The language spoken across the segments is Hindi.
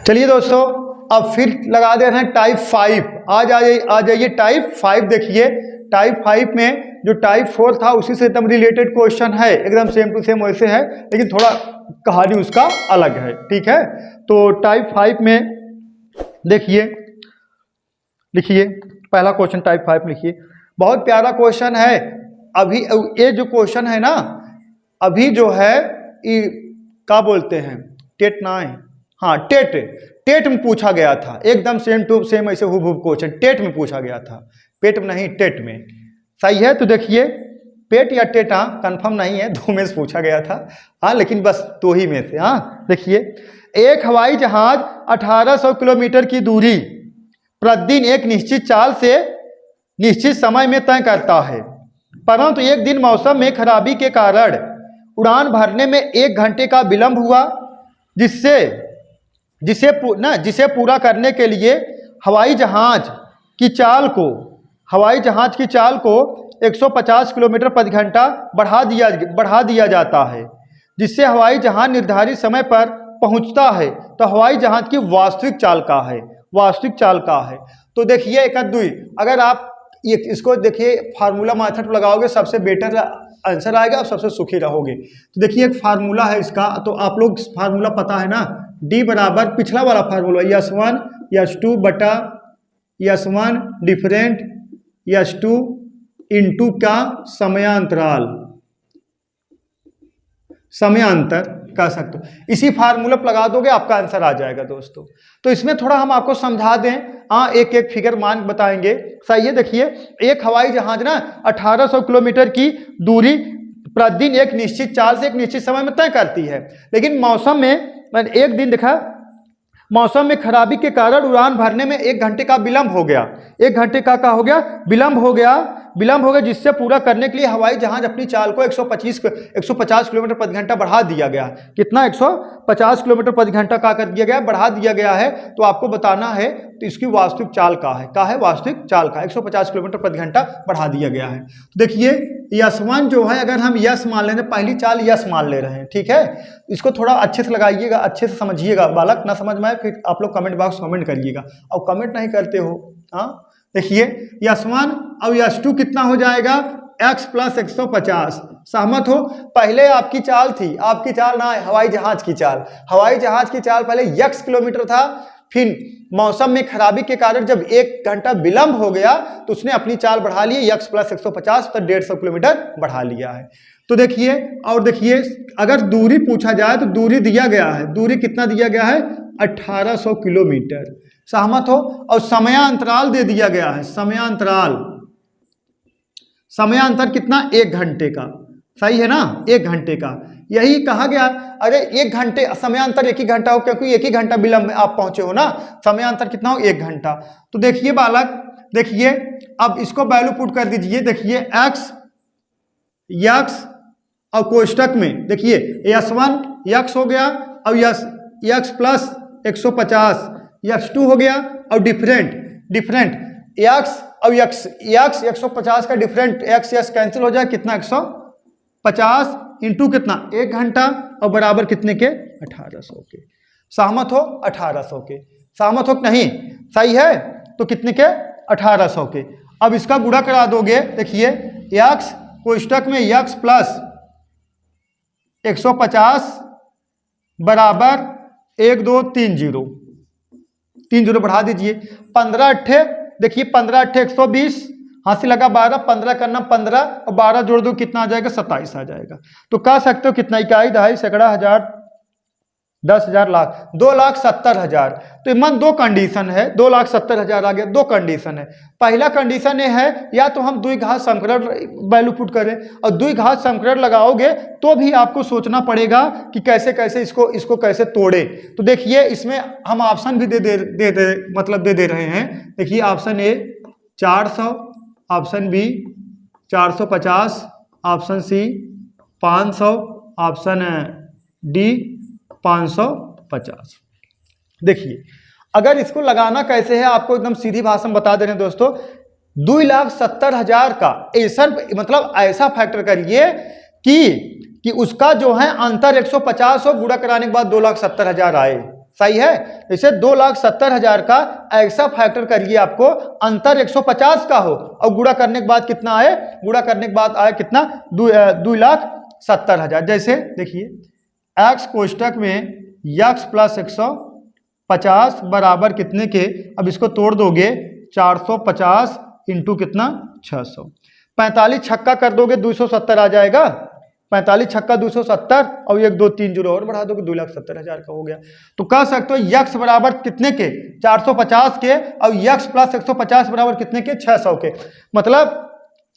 चलिए दोस्तों, अब फिर लगा दे रहे हैं टाइप 5। आ जाइए टाइप 5। देखिए टाइप 5 में जो टाइप 4 था उसी से एकदम रिलेटेड क्वेश्चन है, एकदम सेम टू सेम वैसे है, लेकिन थोड़ा कहानी उसका अलग है। ठीक है, तो टाइप 5 में देखिए, लिखिए पहला क्वेश्चन टाइप 5 लिखिए। बहुत प्यारा क्वेश्चन है। अभी ये जो क्वेश्चन है ना, अभी जो है ये क्या बोलते हैं, टेट ना है, हाँ टेट में पूछा गया था, एकदम सेम टू सेम ऐसे हुबहुब क्वेश्चन टेट में पूछा गया था, पेट में नहीं टेट में। सही है, तो देखिए पेट या टेट, हाँ कंफर्म नहीं है, दो में से पूछा गया था, हाँ लेकिन बस दो ही में से। हाँ देखिए, एक हवाई जहाज 1800 किलोमीटर की दूरी प्रतिदिन एक निश्चित चाल से निश्चित समय में तय करता है, परंतु एक दिन मौसम में खराबी के कारण उड़ान भरने में 1 घंटे का विलंब हुआ, जिसे पूरा करने के लिए हवाई जहाज की चाल को 150 किलोमीटर प्रति घंटा बढ़ा दिया जाता है, जिससे हवाई जहाज निर्धारित समय पर पहुंचता है। तो हवाई जहाज की वास्तविक चाल का है। तो देखिए एक दुई, अगर आप इसको देखिए फार्मूला मेथड लगाओगे सबसे बेटर आंसर आएगा और सबसे सुखी रहोगे। तो देखिए एक फार्मूला है इसका, तो आप लोग फार्मूला पता है ना, D बराबर पिछला वाला फार्मूला S1 S2 बटा S1 डिफरेंट S2 इंटू का समयांतर कह सकते हो। इसी फार्मूला पर लगा दोगे आपका आंसर आ जाएगा दोस्तों। तो इसमें थोड़ा हम आपको समझा दें, हाँ एक एक फिगर मान बताएंगे। सही है, देखिए एक हवाई जहाज ना 1800 किलोमीटर की दूरी प्रतिदिन एक निश्चित चाल से एक निश्चित समय में तय करती है, लेकिन मौसम में एक दिन देखा, मौसम में खराबी के कारण उड़ान भरने में 1 घंटे का विलंब हो गया। 1 घंटे का हो गया विलंब हो गया, जिससे पूरा करने के लिए हवाई जहाज अपनी चाल को 150 किलोमीटर प्रति घंटा बढ़ा दिया गया। कितना? 150 किलोमीटर प्रति घंटा का कर दिया गया, बढ़ा दिया गया है। तो आपको बताना है तो इसकी वास्तविक चाल का है वास्तविक चाल का 150 किलोमीटर प्रति घंटा बढ़ा दिया गया है। तो देखिए S1 जो है, अगर हम यस मान लें, पहली चाल यस मान ले रहे हैं, ठीक है। इसको थोड़ा अच्छे से लगाइएगा, अच्छे से समझिएगा, बालक ना समझ में आए फिर आप लोग कमेंट बॉक्स कमेंट करिएगा, और कमेंट नहीं करते हो। हाँ देखिए S1 और S2 कितना हो जाएगा, x प्लस 150। सहमत हो? पहले आपकी चाल थी, आपकी चाल ना हवाई जहाज की चाल पहले x किलोमीटर था, फिर मौसम में खराबी के कारण जब 1 घंटा विलंब हो गया तो उसने अपनी चाल बढ़ा ली x प्लस 150, तो 150 किलोमीटर बढ़ा लिया है। तो देखिए, और देखिए अगर दूरी पूछा जाए तो दूरी दिया गया है, दूरी कितना दिया गया है, 1800 किलोमीटर। सहमत हो? और समयांतराल दे दिया गया है, समयांतर कितना, 1 घंटे का। सही है ना, 1 घंटे का। यही कहा गया, अरे 1 घंटे समयांतर 1 ही घंटा हो, क्योंकि 1 ही घंटा विलंब में आप पहुंचे हो ना, समयांतर कितना हो, 1 घंटा। तो देखिए बालक, देखिए अब इसको वैल्यू पुट कर दीजिए। देखिए x और कोष्टक में देखिए S1 x हो गया, और x प्लस 150 x2 हो गया, और डिफरेंट x और x 150 का डिफरेंट x कैंसिल हो जाए, कितना 150 इंटू कितना 1 घंटा, और बराबर कितने के, 1800 के। सहमत हो? 1800 के। सहमत हो कि नहीं? सही है, तो कितने के, 1800 के। अब इसका गुणा करा दोगे, देखिए x कोष्टक में x प्लस 150 बराबर 1 2 3 0 बढ़ा दीजिए, 15 अट्ठे, देखिए 15 अट्ठे 120, हाथ से लगा 12, 15 करना 15 और 12 जोड़ दो, कितना आ जाएगा, 27 आ जाएगा। तो कह सकते हो कितना, इकाई दहाई सैकड़ा हजार 10,000 लाख, 2,70,000। तो मन दो कंडीशन है, 2,70,000 आ गया, दो कंडीशन है। पहला कंडीशन ये है, या तो हम द्विघात समीकरण वैल्यू पुट करें, और द्विघात समीकरण लगाओगे तो भी आपको सोचना पड़ेगा कि कैसे कैसे इसको कैसे तोड़े। तो देखिए इसमें हम ऑप्शन भी दे दे रहे हैं। देखिए option A 400, option B 450, option C 500, option D 550। देखिए अगर इसको लगाना कैसे है, आपको एकदम सीधी भाषा में बता दे रहे हैं दोस्तों। 2,70,000 का ऐसा, मतलब ऐसा फैक्टर करिए कि उसका जो है अंतर 150 हो, गुणा कराने के बाद 2,70,000 आए। सही है। जैसे 2,70,000 का ऐसा फैक्टर करिए आपको अंतर 150 का हो और गुणा करने के बाद कितना आए, गुणा करने के बाद आए कितना 2,70,000। जैसे देखिए x कोष्टक में x प्लस 150 बराबर कितने के, अब इसको तोड़ दोगे 450 इंटू कितना 600, 45 छक्का कर दोगे 270 आ जाएगा, 45 छक्का 270 और 1 2 3 जीरो और बढ़ा दोगे 2,70,000 का हो गया। तो कह सकते हो यक्स बराबर कितने के 450 के और यक्स प्लस 150 बराबर कितने के 600 के। मतलब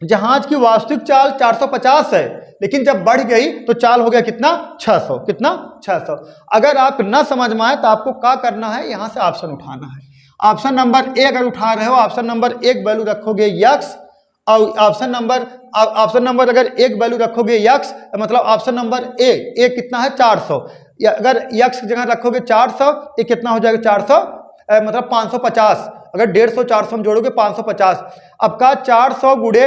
जहाज की वास्तविक चाल 450 है लेकिन जब बढ़ गई तो चाल हो गया कितना 600, कितना 600। अगर आप न समझ में आए तो आपको क्या करना है, यहां से ऑप्शन उठाना है। ऑप्शन नंबर ए अगर उठा रहे हो ऑप्शन नंबर एक वैल्यू रखोगे यक्स और ऑप्शन नंबर अगर एक वैल्यू रखोगे यक्स मतलब ऑप्शन नंबर ए कितना है 400, अगर यक्स की जगह रखोगे 400 ये कितना हो जाएगा 400 मतलब 550, अगर 150 400 में जोड़ोगे 550। अब का 400 गुड़े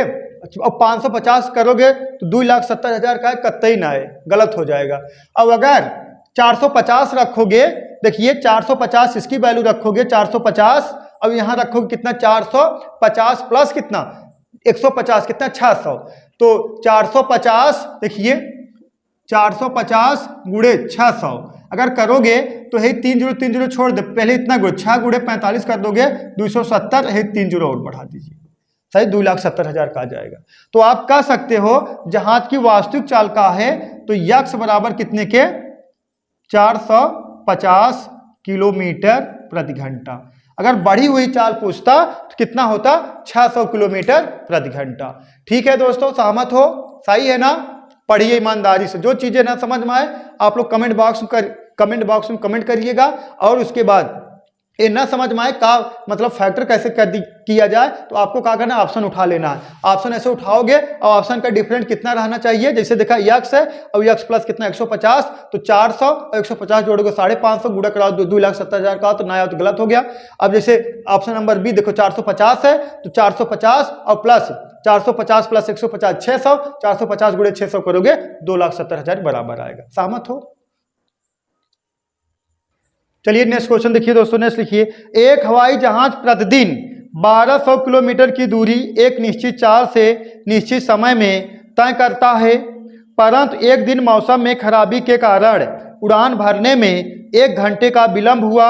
अब 550 करोगे तो 2,70,000 का कतई ना है, गलत हो जाएगा। अब अगर 450 रखोगे, देखिए 450 इसकी वैल्यू रखोगे 450, अब यहां रखोगे कितना 450 प्लस कितना 150 कितना 600, तो 450 देखिए 450 गुड़े 600 अगर करोगे तो है 3 जीरो छोड़ दे, पहले इतना गुड़े 6 गुड़े 45 कर दोगे 270 है 3 जीरो और बढ़ा दीजिए, सही 2,70,000 का आ जाएगा। तो आप कह सकते हो जहाज की वास्तविक चाल का है तो यक्स बराबर कितने के 450 किलोमीटर प्रति घंटा। अगर बढ़ी हुई चाल पूछता तो कितना होता 600 किलोमीटर प्रति घंटा। ठीक है दोस्तों, सहमत हो, सही है ना। पढ़िए ईमानदारी से, जो चीजें ना समझ में आए आप लोग कमेंट बॉक्स में कमेंट करिएगा और उसके बाद ये ना समझ में आए का मतलब फैक्टर कैसे किया जाए तो आपको क्या करना है ऑप्शन उठा लेना है। ऑप्शन ऐसे उठाओगे और ऑप्शन का डिफरेंट कितना रहना चाहिए, जैसे देखा यक्स है और यक्स प्लस कितना 150 तो 400 और 150 जोड़ोगे 550 गुणा कराओ 2,70,000 का तो ना आया तो गलत हो गया। अब जैसे ऑप्शन नंबर बी देखो 450 है तो 450 और प्लस 450 प्लस 150 600, 450 गुणे 600 करोगे 2,70,000 बराबर आएगा। सहमत हो। चलिए नेक्स्ट क्वेश्चन देखिए दोस्तों, नेक्स्ट लिखिए एक हवाई जहाज प्रतिदिन 1200 किलोमीटर की दूरी एक निश्चित चाल से निश्चित समय में तय करता है, परंतु एक दिन मौसम में खराबी के कारण उड़ान भरने में 1 घंटे का विलंब हुआ,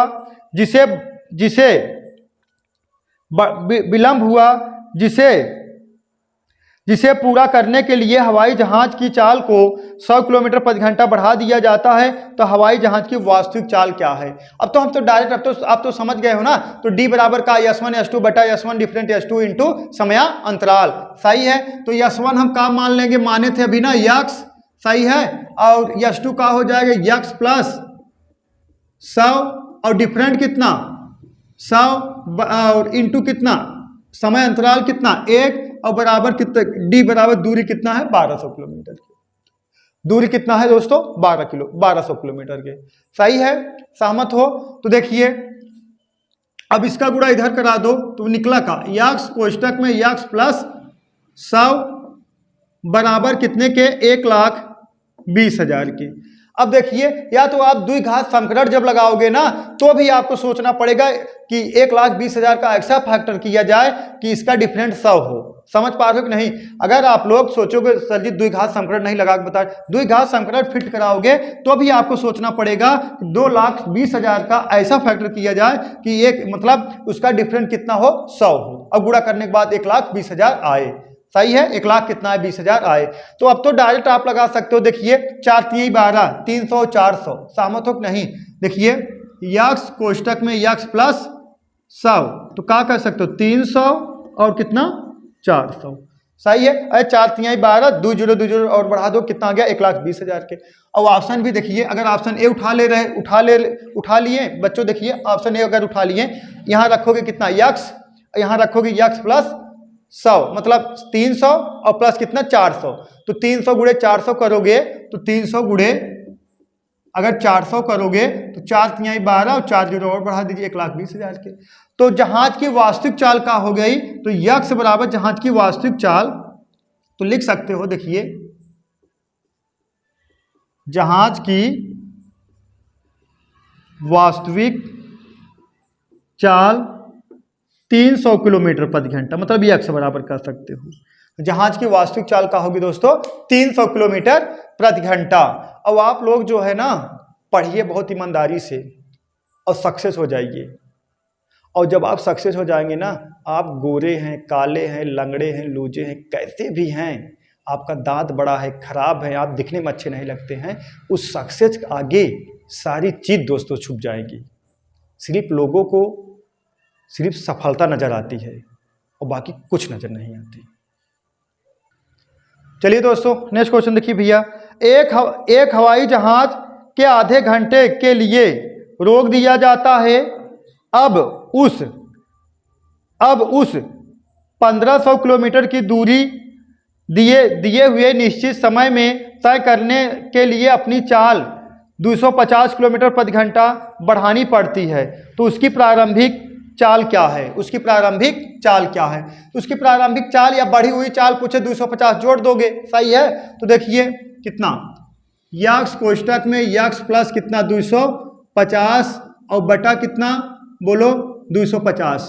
जिसे पूरा करने के लिए हवाई जहाज की चाल को 100 किलोमीटर प्रति घंटा बढ़ा दिया जाता है, तो हवाई जहाज की वास्तविक चाल क्या है। अब तो हम तो डायरेक्ट आप तो समझ गए हो ना, तो डी बराबर का S1 S2 बटा S1 डिफरेंट S2 इंटू समय अंतराल, सही है। तो S1 हम काम मान लेंगे, माने थे अभी ना यक्स, सही है, और S2 का हो जाएगा यक्स प्लस 100 और डिफरेंट कितना 100 और इंटू कितना समय अंतराल कितना 1 और बराबर कितना डी बराबर दूरी कितना है 1200 किलोमीटर की। दूरी कितना है दोस्तों 1200 किलोमीटर के, सही है। सहमत हो। तो देखिए अब इसका गुणा इधर करा दो तो निकला का यक्स कोष्टक में यक्स प्लस 100 बराबर कितने के 1,20,000 के। अब देखिए या तो आप द्विघात समीकरण जब लगाओगे ना तो भी आपको सोचना पड़ेगा कि 1,20,000 का ऐसा फैक्टर किया जाए कि इसका डिफरेंट 100 हो। समझ पा रहे हो कि नहीं। अगर आप लोग सोचोगे सर जी द्विघात समीकरण नहीं लगा के बता, द्विघात समीकरण फिट कराओगे तो भी आपको सोचना पड़ेगा 2,20,000 का ऐसा फैक्टर किया जाए कि एक मतलब उसका डिफरेंट कितना हो 100 हो और गुणा करने के बाद 1,20,000 आए, सही है। 1,00,000 कितना है 20,000 आए। तो अब तो डायरेक्ट आप लगा सकते हो, देखिए 4 3 12 300 400। सहमत हो कि नहीं। देखिए यक्स कोष्टक में यक्स प्लस 100 तो क्या कर सकते हो 300 और कितना 400, सही है। अरे 4 3 12 2 0 और बढ़ा दो कितना आ गया 1,20,000 के। और ऑप्शन भी देखिए, अगर ऑप्शन ए उठा लिए बच्चों, देखिए ऑप्शन ए अगर उठा लिए यहाँ रखोगे कितना यक्स, यहाँ रखोगे यक्स प्लस 100 मतलब 300 और प्लस कितना 400, तो 300 गुणे 400 करोगे तो 300 गुणे अगर 400 करोगे तो 4 3 12 और 4 0 और बढ़ा दीजिए 1,20,000 के। तो जहाज की वास्तविक चाल का हो गई, तो यक्स बराबर जहाज की वास्तविक चाल तो लिख सकते हो, देखिए जहाज की वास्तविक चाल 300 किलोमीटर प्रति घंटा, मतलब ये x बराबर कर सकते हो। जहाज की वास्तविक चाल क्या होगी दोस्तों? 300 किलोमीटर प्रति घंटा। अब आप लोग जो है ना पढ़िए बहुत ईमानदारी से और सक्सेस हो जाइए। और जब आप सक्सेस हो जाएंगे ना, आप गोरे हैं, काले हैं, लंगड़े हैं, लूजे हैं, कैसे भी हैं, आपका दांत बड़ा है, खराब है, आप दिखने में अच्छे नहीं लगते हैं, उस सक्सेस के आगे सारी चीज दोस्तों छुप जाएगी। सिर्फ लोगों को सिर्फ सफलता नजर आती है और बाकी कुछ नजर नहीं आती। चलिए दोस्तों नेक्स्ट क्वेश्चन देखिए भैया। एक हवाई जहाज के आधे घंटे के लिए रोक दिया जाता है। अब उस 1500 किलोमीटर की दूरी दिए हुए निश्चित समय में तय करने के लिए अपनी चाल 250 किलोमीटर प्रति घंटा बढ़ानी पड़ती है, तो उसकी प्रारंभिक चाल क्या है? उसकी प्रारंभिक चाल क्या है? उसकी प्रारंभिक चाल या बढ़ी हुई चाल पूछे 250 जोड़ दोगे, सही है। तो देखिए कितना यक्स कोष्टक में यक्स प्लस कितना 250 और बटा कितना बोलो 250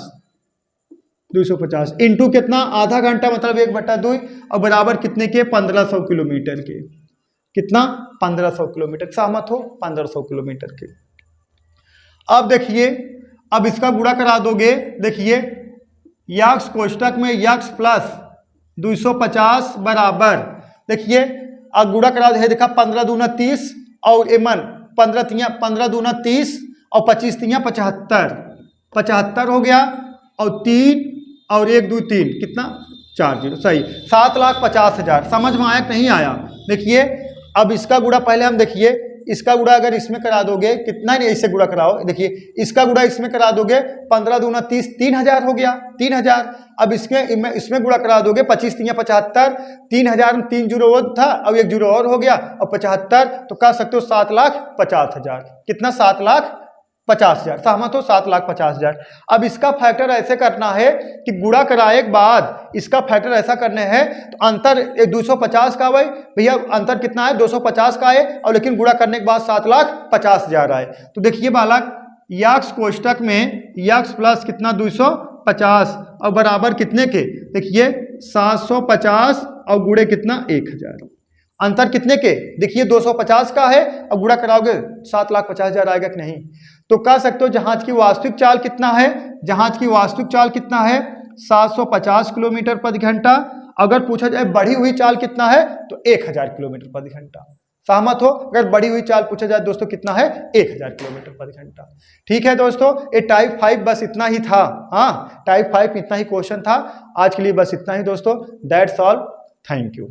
इंटू कितना आधा घंटा मतलब 1/2 और बराबर कितने के 1500 किलोमीटर के। कितना 1500 किलोमीटर, सहमत हो? 1500 किलोमीटर के। अब देखिए अब इसका गुणा करा दोगे। देखिए यक्स कोष्टक में यक्स प्लस 250 बराबर देखिए अब गुणा करा दे, देखा 15 दूना 30 और एमन 15 दूना 30 और 25 तिया 75 हो गया और 3 और 1 2 3 कितना 4 0 सही 7,50,000। समझ में आया कि नहीं आया? देखिए अब इसका गुणा पहले हम देखिए इसका गुणा अगर इसमें करा दोगे कितना, नहीं इससे गुणा कराओ। देखिए इसका गुणा इसमें करा दोगे 15 दूना 30 3,000 हो गया 3,000। अब इसमें गुणा करा दोगे 25 तिया 75 3,000 में 3 जीरो और था और 1 जीरो और हो गया और 75 तो कह सकते हो 7,50,000। कितना 7,50,000। सहमत हो? 7,50,000। अब इसका फैक्टर ऐसे करना है कि गुणा कराए के बाद इसका फैक्टर ऐसा करने हैं तो अंतर 250 का भाई भैया अंतर कितना है 250 का है और लेकिन गुणा करने के बाद 7,50,000 आए। तो देखिए बालक यक्स कोष्टक में यक्स प्लस कितना 250 और बराबर कितने के देखिए 750 और गुणे कितना 1,000। अंतर कितने के देखिए 250 का है और गुणा कराओगे 7,50,000 आएगा कि नहीं? तो कह सकते हो जहाज की वास्तविक चाल कितना है? जहाज की वास्तविक चाल कितना है 750 किलोमीटर प्रति घंटा। अगर पूछा जाए बढ़ी हुई चाल कितना है तो 1,000 किलोमीटर प्रति घंटा। सहमत हो? अगर बढ़ी हुई चाल पूछा जाए दोस्तों कितना है 1,000 किलोमीटर प्रति घंटा। ठीक है दोस्तों, ये टाइप 5 बस इतना ही था। हाँ टाइप 5 इतना ही क्वेश्चन था। आज के लिए बस इतना ही दोस्तों। That's all, thank you.